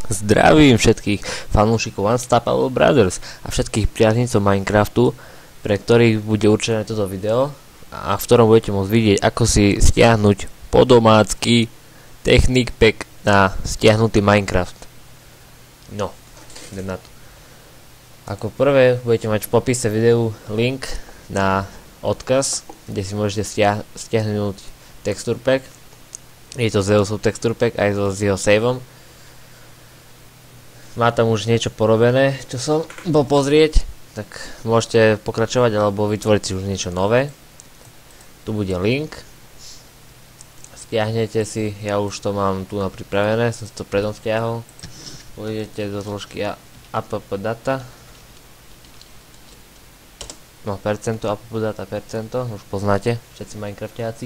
Zdravím všetkých fanúšikov Unstoppable Brothers a všetkých priaznicov Minecraftu, pre ktorých bude určené toto video a v ktorom budete môcť vidieť, ako si stiahnuť podomácky Technic Pack na stiahnutý Minecraft. No, idem na to. Ako prvé budete mať v popise videu link na odkaz, kde si môžete stiahnuť texture pack. Je to Zeusov texture pack aj s jeho saveom. Má tam už niečo porobené, čo som bol pozrieť, tak môžete pokračovať alebo vytvoriť si už niečo nové. Tu bude link. Stiahnete si, ja už to mám tu na pripravené, som si to predom stiahol. Pôjdete do zložky app data. No, percento, app data, percento, už poznáte, všetci Minecraftiaci.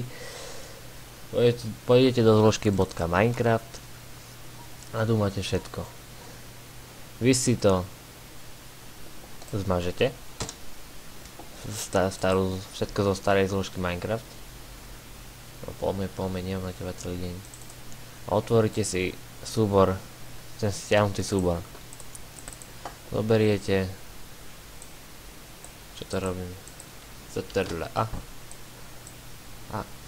Pôjdete do zložky .minecraft a tu máte všetko. Vy si to zmažete, všetko zo starej zložky Minecraft. No, poďme, nemám na teba celý deň. A otvoríte si súbor, ten stiahnutý súbor. Zoberiete, čo to robím, Ctrl A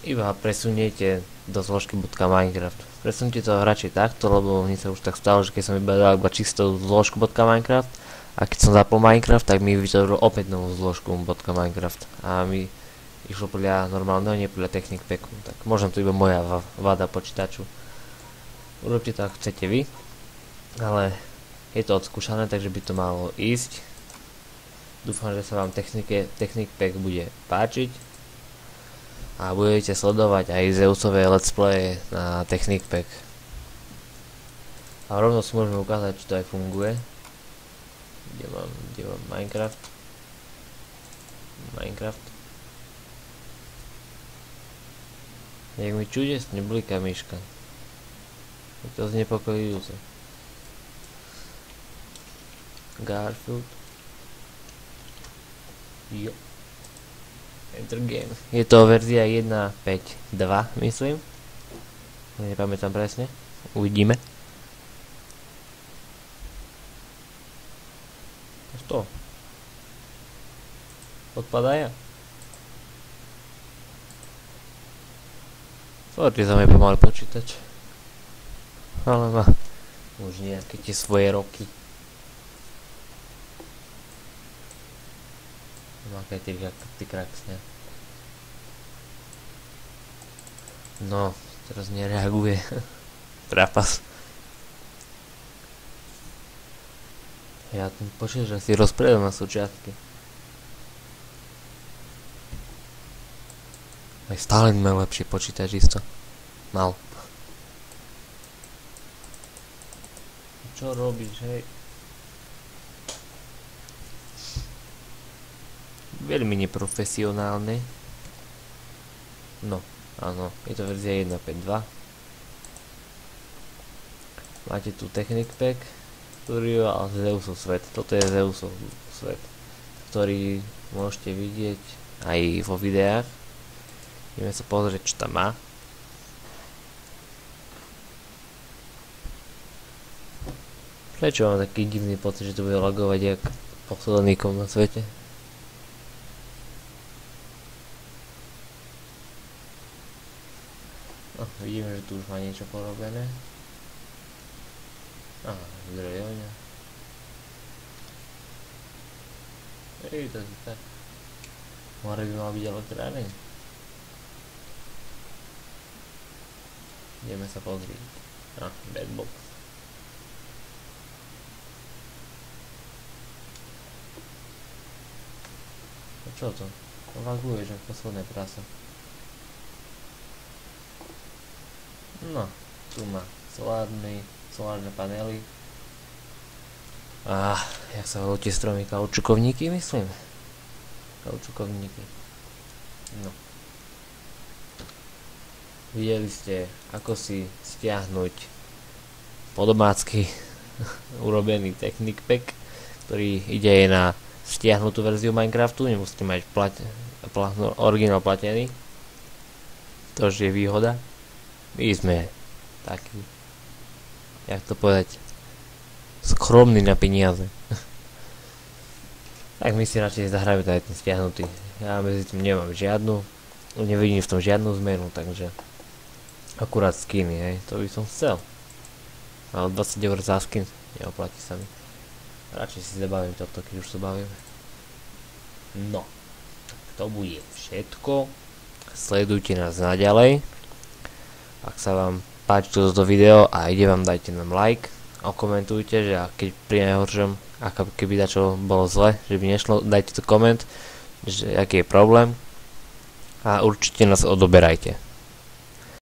iba presuniete do zložky .minecraft. Presunite to radšej takto, lebo mne sa už tak stalo, že keď som vybral iba čisto zložku .minecraft a keď som zapol Minecraft, tak mi vytvoril opäť novú zložku .minecraft a mi išlo podľa normálneho, nie podľa Technic Packu. Tak možno to iba moja vada počítaču. Urobte to ako chcete vy, ale je to odskúšané, takže by to malo ísť. Dúfam, že sa vám Technic Pack bude páčiť a budete sledovať aj Zeusové let's play na Technic Pack. A rovno si môžeme ukázať, či to aj funguje. Kde mám Minecraft? Jak mi čudesne bliká myška. Je to znepokojujúce. Garfield. Jo. Enter game. Je to verzia 1.5.2, myslím. Nepamätám presne. Uvidíme. Čo? Odpadajú? Sorry za môj pomalý počítač. Ale má už nejaké tie svoje roky. Aké ty kraksne. No, teraz nereaguje. Trapas. Ja ten počítač asi rozpredal na súčiastky. Aj Stalin mal lepší počítač isto. Mal. Čo robíš, hej? Veľmi neprofesionálne. No, áno, je to verzia 1.5.2. Máte tu Technic Pack, ktorý je Zeusov svet. Toto je Zeusov svet, ktorý môžete vidieť aj vo videách. Ideme sa pozrieť, čo tam má. Prečo mám taký divný pocit, že to bude lagovať jak posledníkom na svete? No, vidíme, že tu už má niečo porobené. Aha, zdrojovňa. Ej, to je tak. Hore by mal byť elektráreň. Ideme sa pozrieť. Bedbox. A čo to? To vaguje, že posledné prasa. No, tu má solárne panely. Jak sa volú tie stromy? Kaučukovníky, myslím. Kaučukovníky. No. Videli ste, ako si stiahnuť podomácky urobený Technic Pack, ktorý ide aj na stiahnutú verziu Minecraftu, nemusíte mať originál platený. To je výhoda. My sme takí, jak to povedať, skromný na peniaze. Tak my si radšej zahrajeme tady ten stiahnutý. Ja medzi tým nemám žiadnu, nevidím v tom žiadnu zmenu, takže akurát skiny, hej, to by som chcel. Ale 20 eur za skin, neoplatí sa mi. Radšej si zabavím toto, keď už sa bavíme. No, tak to bude všetko. Sledujte nás naďalej. Ak sa vám páči toto video a ide vám, dajte nám like. Okomentujte, že keď pri najhoršom, keby dačo bolo zle, že by nešlo, dajte to koment, že aký je problém. A určite nás odoberajte.